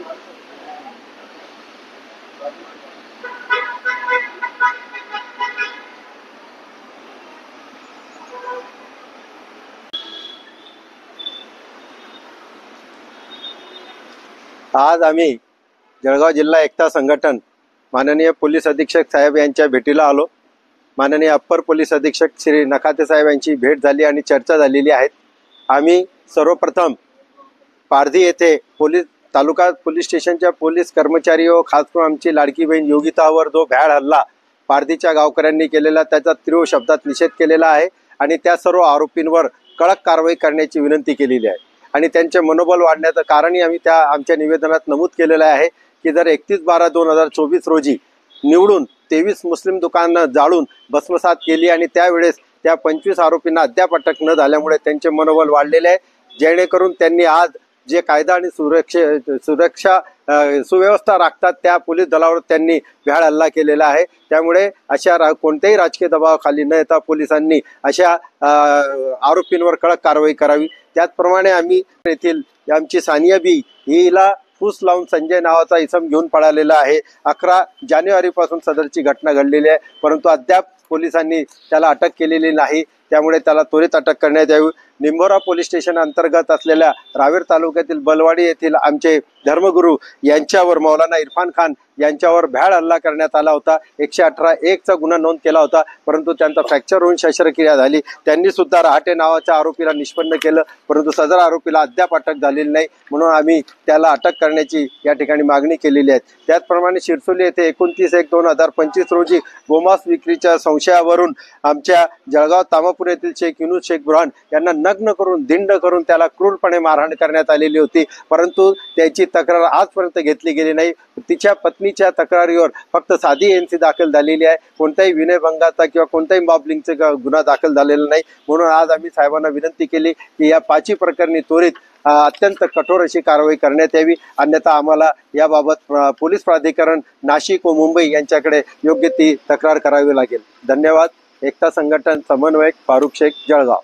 आज आम्ही जळगाव जिल्हा एकता संघटन माननीय पोलीस अधीक्षक साहेब यांच्या भेटीला आलो। माननीय अप्पर पोलीस अधीक्षक श्री नखाते साहेब यांची भेट झाली आणि चर्चा झालेली आहे। आम्ही सर्वप्रथम पारधी येथे तालुका पोलीस स्टेशनच्या पोलीस कर्मचारी व खास करून आमची लाडकी बहीण योगितावर जो भ्याड हल्ला पारधीच्या गावकऱ्यांनी केलेला त्याचा तीव्र शब्दात निषेध केलेला आहे आणि त्या सर्व आरोपींवर कडक कारवाई करण्याची विनंती केलेली आहे। आणि त्यांचे मनोबल वाढण्याचं कारणही आम्ही आमच्या निवेदनात नमूद केलेलं आहे की जर 31/12/2024 रोजी निवडून 23 मुस्लिम दुकानं जाळून भस्मसात केली आणि त्यावेळेस त्या 25 आरोपींना अद्याप अटक न झाल्यामुळे त्यांचे मनोबल वाढलेले आहे, जेणेकरून त्यांनी आज जे कायदा आणि सुरक्षा सुव्यवस्था राखतात त्या पोलीस दलावर त्यांनी भ्याड हल्ला केलेला आहे। त्यामुळे अशा कोणत्याही राजकीय दबावाखाली न येता पोलिसांनी अशा आरोपींवर कडक कारवाई करावी। त्याचप्रमाणे आम्ही येथील आमची सानिया बी हिला फूस लावून संजय नावाचा इसम घेऊन पळालेला आहे। 11 जानेवारीपासून सदरची घटना घडलेली आहे, परंतु अद्याप पोलिसांनी त्याला अटक केलेली नाही। त्यामुळे त्याला त्वरित अटक करण्यात यावी। निंभोरा पोलीस स्टेशन अंतर्गत असलेल्या रावेर तालुक्यातील बलवाडी येथील आमचे धर्मगुरू यांच्यावर मौलाना इरफान खान यांच्यावर भ्याड हल्ला करण्यात आला होता। 118(1) चा गुन्हा नोंद केला होता, परंतु त्यांचा फ्रॅक्चर होऊन शस्त्रक्रिया झाली। त्यांनी सुद्धा रहाटे नावाच्या आरोपीला निष्पन्न केलं, परंतु सदर आरोपीला अद्याप अटक झालेली नाही, म्हणून आम्ही त्याला अटक करण्याची या ठिकाणी मागणी केलेली आहे। त्याचप्रमाणे शिरसोली येथे 29/1/2025 रोजी गोमांस विक्रीच्या संशयावरून आमच्या जळगाव तामापूर येथील शेख युनुस शेख बुरहान यांना नग्न करून धिंड करून त्याला क्रूरपणे मारहाण करण्यात आलेली होती, परंतु त्याची तक्रार आजपर्यंत घेतली गेली नाही। तिच्या पत्नीच्या तक्रारीवर फक्त साधी एनसी दाखल झालेली आहे, कोणत्याही विनयभंगाचा किंवा कोणत्याही मॉबलिंगचा गुन्हा दाखल झालेला नाही। म्हणून आज आम्ही साहेबांना विनंती केली की या 5 प्रकरणी त्वरित अत्यंत कठोर अशी कारवाई करण्यात यावी, अन्यथा आम्हाला याबाबत पोलीस प्राधिकरण नाशिक व मुंबई यांच्याकडे योग्य ती तक्रार करावी लागेल। धन्यवाद। एकता संघटन समन्वयक फारुख शेख, जळगाव।